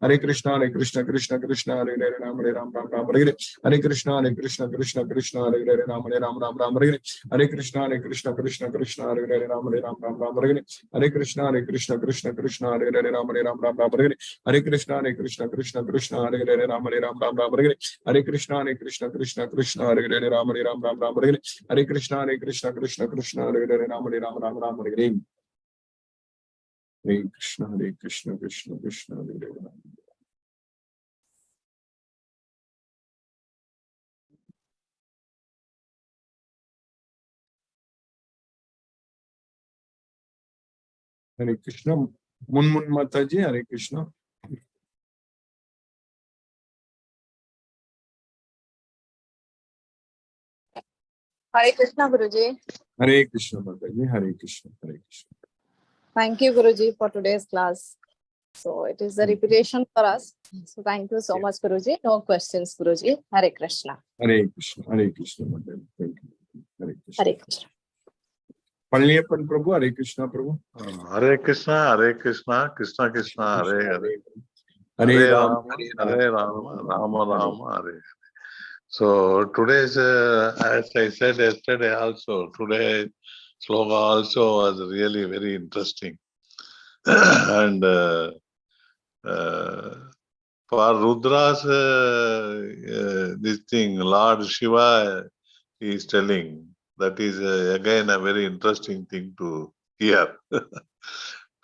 Hare Krishna Krishna Hare Hare Ram Hare Ram Ram Ram Hare Hare Hare Krishna Krishna Hare Hare Ram Hare Ram Ram Ram Hare Hare Hare Krishna Krishna Hare Hare Ram Hare Ram Ram Ram Hare Hare Hare Krishna Krishna Hare Hare Ram Hare Ram Ram Ram Hare Hare Hare Krishna Krishna Hare Hare Ram Hare Ram Ram Ram Hare Hare Hare Krishna Krishna Hare Hare Ram Hare Ram Ram Ram Hare Hare Hare Krishna Krishna Hare Hare Hare Krishna. Mun Mataji, Hare Krishna. Hare Krishna, Guruji. Hare Krishna Mataji, Hare Krishna, Hare Krishna. Thank you, Guruji, for today's class. So it is a repetition for us. So thank you so much, Guruji. No questions, Guruji. Hare Krishna. Hare Krishna Mataji. Thank you. Hare Krishna. Hare Krishna. Palniappan Prabhu, Hare Krishna Prabhu. Hare Krishna, Krishna Krishna, Hare Hare. Hare Ram, Hare Rama, Rama Rama, Hare. So today's, as I said yesterday also, today's sloka also was really very interesting. And for Rudra's, this thing, Lord Shiva is telling, that is again a very interesting thing to hear, to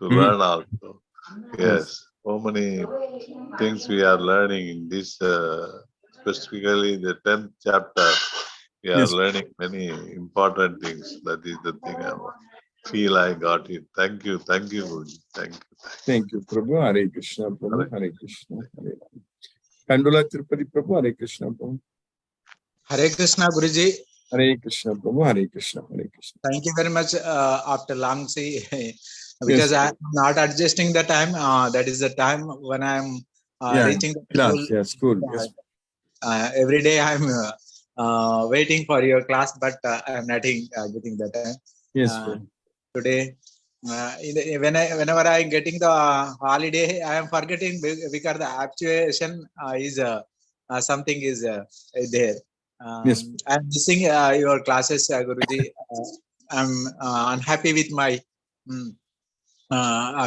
learn also. Yes, so many things we are learning in this, specifically the 10th chapter. We are Yes. learning many important things. That is the thing I feel I got it. Thank you, Guruji. Thank you. Thank you, Prabhu. Hare Krishna, Prabhu. Hare. Hare Krishna. Hare Ram. Kandula Tirupati Prabhu. Hare Krishna, Prabhu. Hare Krishna, Guruji. Hare Krishna, Prabhu. Hare Krishna. Hare Krishna. Thank you very much. After long see, because Yes. I'm not adjusting the time. That is the time when I'm reaching the class. school. Yeah, school. Yes. Every day I'm waiting for your class, but I'm not getting the time. Yes, Prabhu. Today, whenever I'm getting the holiday, I am forgetting because the actuation is something is there. Yes. I'm missing your classes, Guruji. I'm unhappy with my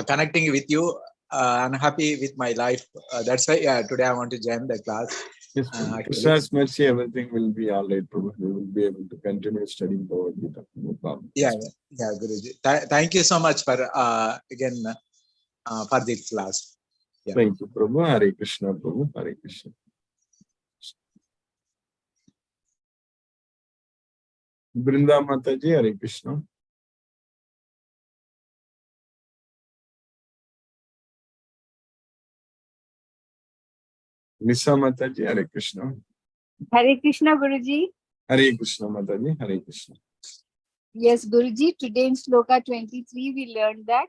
connecting with you. Unhappy with my life. That's why today I want to join the class. Yes, Krishna's mercy, everything will be all right, Prabhu. We will be able to continue studying Bhagavad Gita. No problem. Yeah, Guruji. Thank you so much for again for this class. Yeah. Thank you, Prabhu. Hare Krishna, Prabhu. Hare Krishna. Brinda Mataji, Hare Krishna. Nisa Mataji, Hare Krishna. Hare Krishna, Guruji. Hare Krishna, Mataji. Hare Krishna. Yes, Guruji, today in Sloka 23, we learned that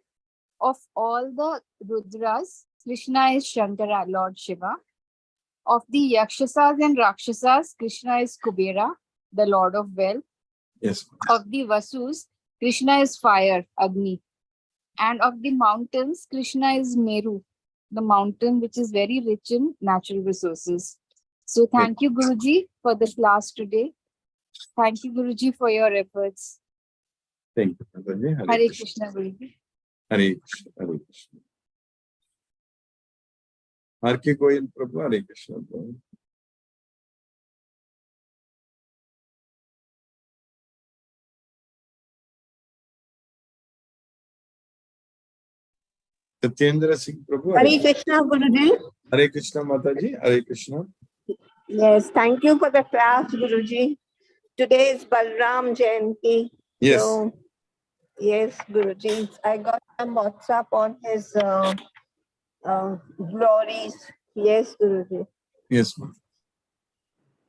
of all the Rudras, Krishna is Shankara, Lord Shiva. Of the Yakshasas and Rakshasas, Krishna is Kubera, the Lord of Wealth. Yes. Of the Vasus, Krishna is fire, Agni. And of the mountains, Krishna is Meru, the mountain which is very rich in natural resources. So thank you, Guruji, for the class today. Thank you, Guruji, for your efforts. Thank you, Mataji. Hare Krishna, Guruji. Hare Krishna. Hare Krishna. R.K. Goyal Prabhu. Hare Krishna, Prabhu. Satyendra Singh Prabhu. Hare Krishna, Guruji. Hare Krishna, Mataji. Hare Krishna. Yes, thank you for the class, Guruji. Today is Balram Jayanti. Yes. So, yes, Guruji. I got some WhatsApp on his glories. Yes, Guruji. Yes, ma'am.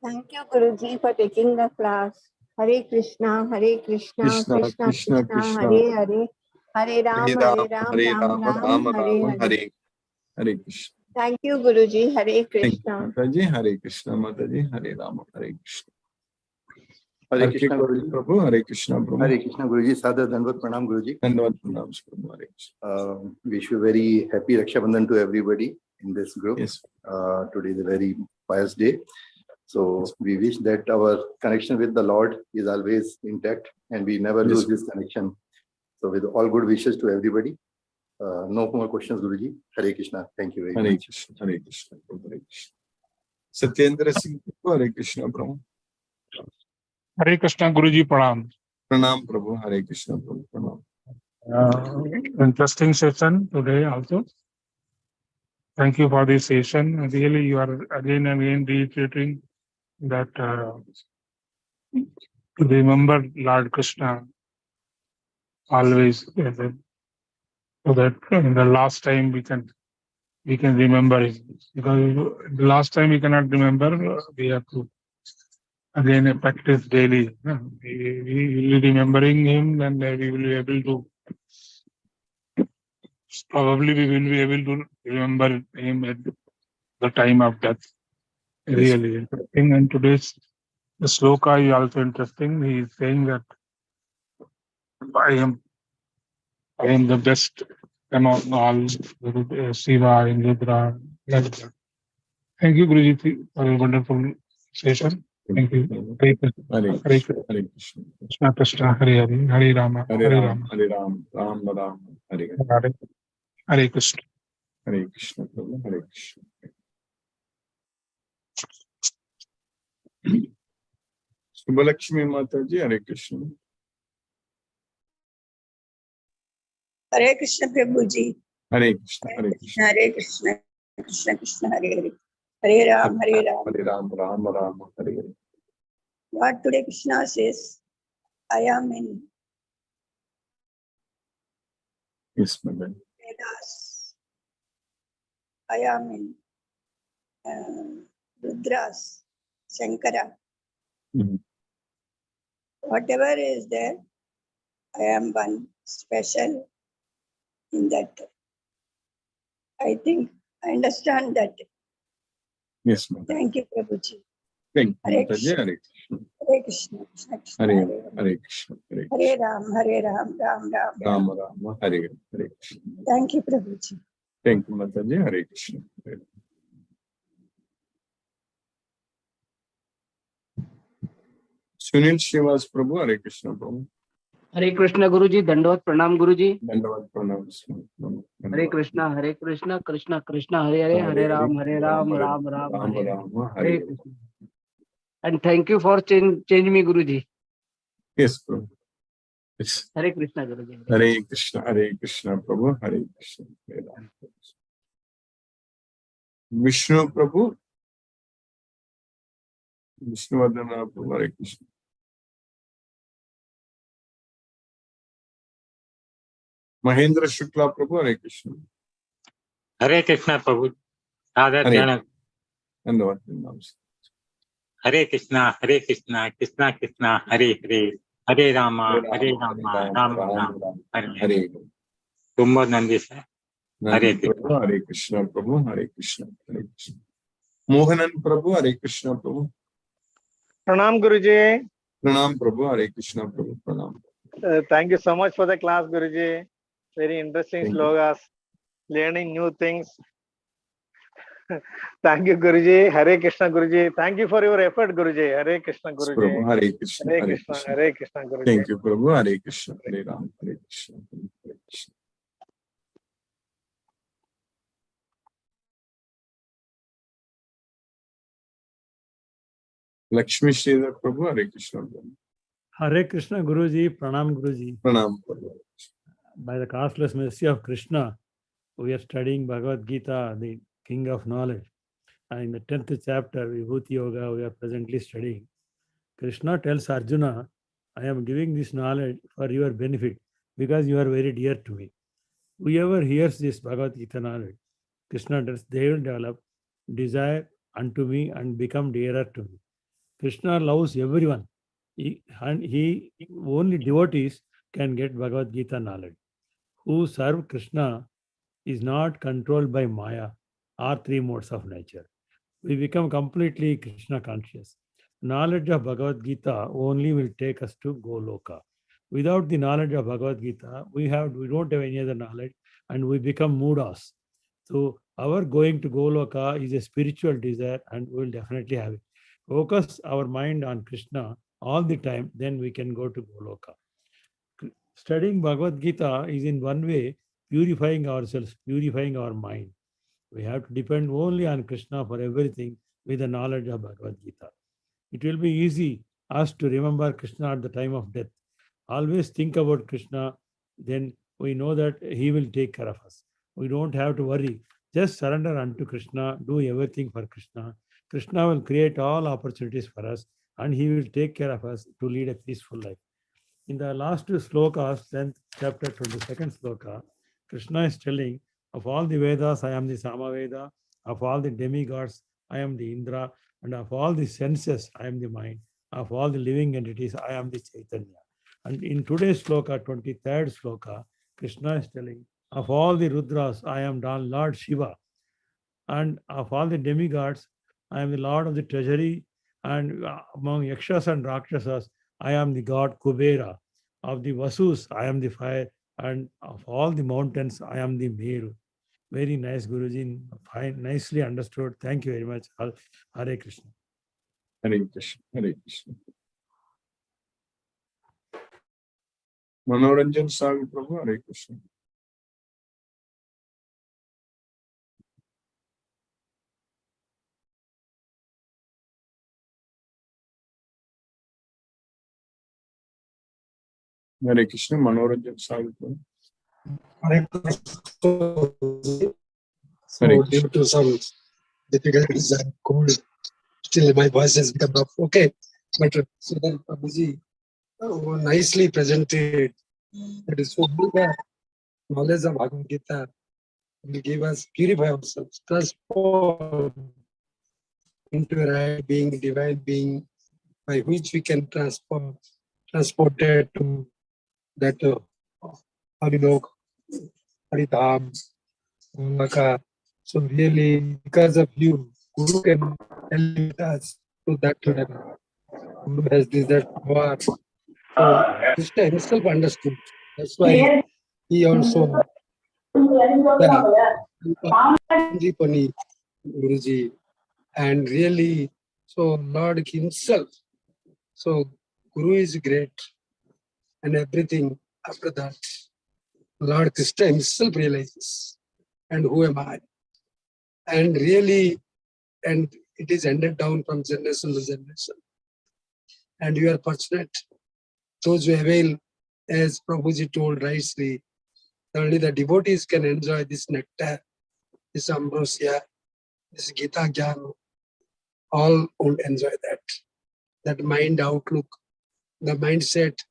Thank you, Guruji, for taking the class. Hare Krishna, Hare Krishna, Krishna, Hare Hare. Hare Ram, Hare Ram, Ram Ram, Hare Hare. Hare Krishna. Thank you, Guruji. Hare Krishna. Mataji. Hare Krishna, Mataji. Hare Rama, Hare Krishna. Hare Krishna, Guruji Prabhu. Hare Krishna, Prabhu. Hare Krishna, Guruji. Sadhu Dandavat Pranam, Guruji. Dandavat Pranam, Prabhu. Hare Krishna. Wish you very happy Raksha Bandhan to everybody in this group. Yes. Today is a very pious day. So we wish that our connection with the Lord is always intact and we never lose this connection. So with all good wishes to everybody. No more questions, Guruji. Hare Krishna. Thank you very Hare much. Krishna. Hare Krishna. Hare Krishna. Satyendra Singh Prabhu. Hare Krishna, Prabhu. Hare Krishna, Guruji, Pranam. Pranam, Prabhu. Hare Krishna, Prabhu. Pranam. Interesting session today also. Thank you for this session. Really, you are again and again reiterating that to remember Lord Krishna always, so that in the last time we can remember him. Because the last time we cannot remember, we have to again practice daily. We will be remembering him, and we will be able to. Probably we will be able to remember him at the time of death. Really interesting. And today's the sloka is also interesting. He is saying that I am the best among all Shiva and Rudra. Thank you, Guruji, for a wonderful session. Thank you. Hare Krishna. Hare Hare Krishna, Hare Krishna. Krishna, Krishna, Hare Hare, Hare Rama, Hare Hare Ram, Rama, Hare Ram, Ram Ram, Hare Hare. Hare Hare Krishna. Hare Krishna, Prabhu, Hare Krishna. Subhalakshmi Mataji, Hare Krishna. Hare Krishna Prabhuji. Hare Krishna, Hare Krishna. Hare Krishna, Krishna Krishna, Hare Hare. Hare Ram, Hare Ram. Hare Ram, Ram Ram, Hare Hare. What today Krishna says, I am in Yes, Madam. Vedas. I am in Rudras, Shankara. Mhm. Whatever is there, I am one special in that. I think I understand that. Yes, Madam. Thank you, Prabhuji. Thank you, Hare Mataji, Hare Krishna. Hare Krishna, Krishna Krishna, Hare Hare Hare. Hare Krishna, Hare Hare Krishna. Ram, Hare Ram, Ram Ram, Ram Ram. Ram, Hare Hare, Hare Krishna. Thank you, Prabhuji. Thank you, Mataji, Hare Krishna. Hare Hare. Sunil Srivas Prabhu, Hare Krishna, Prabhu. हरे कृष्ण गुरुजी, दंडवत प्रणाम गुरुजी। Dandavad Pranam. Hare Krishna Krishna Krishna Hare Hare, Hare Ram Ram Ram Hare Ram, Hare Hare. Krishna. And thank you for change me Guruji. Yes, Prabhu. Yes. Hare Krishna Guruji. Hare Krishna, Prabhu, Hare Krishna. Hare Ram. Vishnu Prabhu, Vishnuvardhana Prabhu, Hare Krishna. Mahendra Shukla Prabhu, Hare Krishna. Hare Krishna Prabhu, Radha Hare. चरण। Dandavad Pranam. हरे कृष्णा कृष्णा कृष्णा हरे हरे, हरे Rama Ram Ram Hare Hare. Hare. तुम्बो Nandi से हरे Nandi Krishna. Prabhu, Hare Krishna, Prabhu, Hare Krishna, Hare Krishna. Mohanan Prabhu, Hare Krishna, Prabhu. Pranam Guruji. Pranam Prabhu, Hare Krishna, Prabhu, Pranam. Thank you so much for the class, Guruji. Very interesting Thank you. slogas, learning new things. Thank you, Guruji. Hare Krishna, Guruji. Thank you for your effort, Guruji. Hare Krishna, Prabhu, Guruji. Hare Krishna, Hare Hare Krishna, Krishna. Hare Krishna, Guruji. Thank you, Prabhu, Hare Krishna, Hare Ram, Hare Krishna, Hare Krishna. Lakshmi Sridhar Prabhu, Hare Krishna, Prabhu. Hare Krishna Guruji, Pranam Guruji. Pranam Prabhu. By the costless mercy of Krishna, we are studying Bhagavad Gita, the King of Knowledge. And in the 10th chapter, Vibhuti Yoga, we are presently studying. Krishna tells Arjuna, I am giving this knowledge for your benefit because you are very dear to me. Whoever hears this Bhagavad Gita knowledge, Krishna does, they will develop desire unto me and become dearer to me. Krishna loves everyone. He only devotees can get Bhagavad Gita knowledge. Who serve Krishna is not controlled by Maya or three modes of nature. We become completely Krishna conscious. Knowledge of Bhagavad Gita only will take us to Goloka. Without the knowledge of Bhagavad Gita, we don't have any other knowledge and we become mudas. So our going to Goloka is a spiritual desire and we will definitely have it. Focus our mind on Krishna all the time, then we can go to Goloka. Studying Bhagavad Gita is in one way purifying ourselves, purifying our mind. We have to depend only on Krishna for everything with the knowledge of Bhagavad Gita. It will be easy us to remember Krishna at the time of death. Always think about Krishna, then we know that He will take care of us. We don't have to worry. Just surrender unto Krishna, do everything for Krishna. Krishna will create all opportunities for us and He will take care of us to lead a peaceful life. In the last two slokas, 10th chapter, 22nd sloka, Krishna is telling, of all the Vedas, I am the Samaveda, of all the demigods, I am the Indra, and of all the senses, I am the mind, of all the living entities, I am the Chaitanya. And in today's sloka, 23rd sloka, Krishna is telling, of all the Rudras, I am Lord Shiva, and of all the demigods, I am the Lord of the treasury, and among Yakshas and Rakshasas, I am the god Kubera. Of the Vasus, I am the fire, and of all the mountains, I am the Meru. Very nice, Guruji. Fine, nicely understood. Thank you very much. Hare Krishna. Hare Krishna. Hare Krishna. Manoranjan Sagar Prabhu, Hare Krishna. Hare Krishna, Manoranjan Sagar Prabhu. Hare Krishna. So Hare due to some difficulties and cold, still my voice has become rough. Okay, but so then Prabhuji nicely presented. That is so good. The knowledge of Bhagavad Gita will give us purify ourselves, transform into a right being, divine being, by which we can transported to that Harilok, Haridham, Golaka. So really, because of you, Guru can help us to that level. Guru has this that power. So Krishna himself understood. That's why he also Pani Guruji, and really, so Lord himself. So Guru is great, and everything after that, Lord Krishna himself realizes, and who am I? And really, and it is handed down from generation to generation. And you are fortunate, those who avail, as Prabhuji told rightly, only the devotees can enjoy this nectar, this ambrosia, this Gita Jnana. All would enjoy that. That mind outlook, the mindset,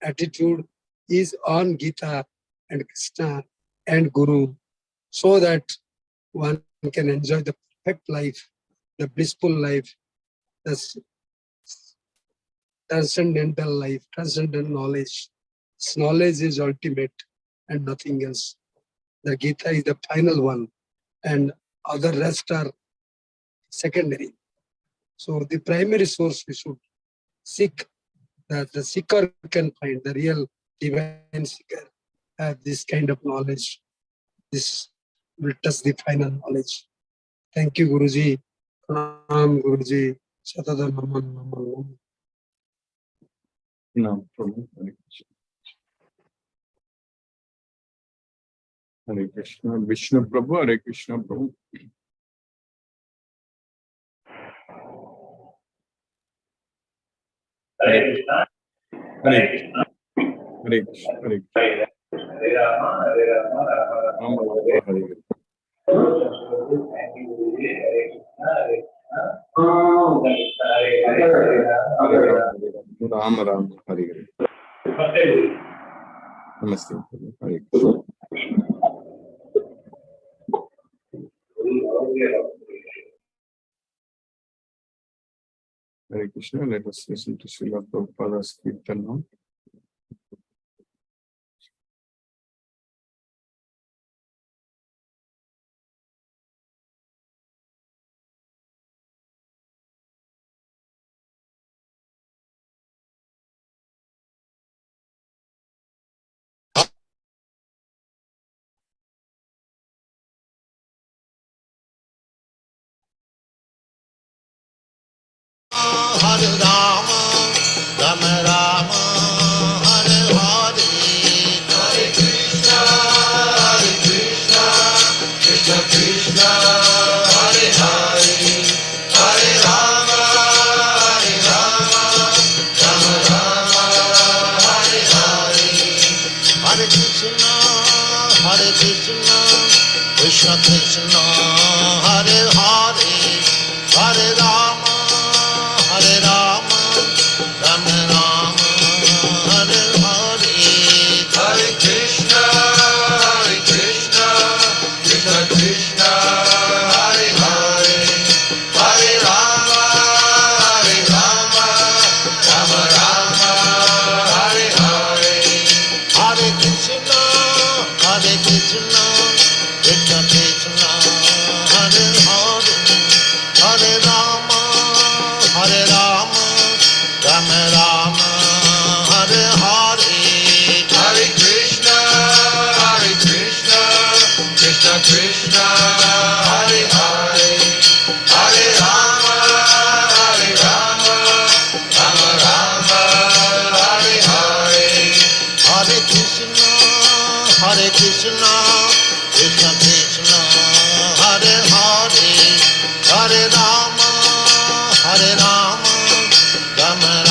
attitude is on Gita and Krishna and Guru, so that one can enjoy the perfect life, the blissful life, the transcendental life, transcendental knowledge. This knowledge is ultimate and nothing else. The Gita is the final one, and other rest are secondary. So the primary source we should seek, that the seeker can find, the real divine seeker have this kind of knowledge. This will touch the final knowledge. Thank you, Guruji. Pranam, Guruji. Satadam Naman Naman. No, Prabhu. Hare Krishna. Hare Krishna. Vishnu Prabhu, Hare Krishna Prabhu. Hare Krishna. Hare Krishna. Hare Krishna. Hare Krishna. Hare Rama, Rama Rama, Hare Hare. Ram Ram, Hare Hare. Namaste. Hare Krishna. Hare Krishna. Let us listen to Srila Prabhupada's Kirtan now. Hare Rama, Rama Rama, Hare Hare, Hare Krishna, Krishna Krishna, Hare Hare, Hare Rama, Rama Rama, Hare Hare, Hare Krishna, Krishna Krishna, Hare Hare, Hare Rama, Rama Rama, Hare Hare, Hare Krishna, Krishna Krishna, Hare Hare, Hare Rama, Rama Rama, Hare Hare, Hare Krishna, Krishna Krishna, Hare Hare, Hare Rama, Rama Rama, Hare Hare, Hare Krishna, Krishna Krishna, Krishna, Krishna Krishna, Hare Hare, Hare Rama, Rama Rama.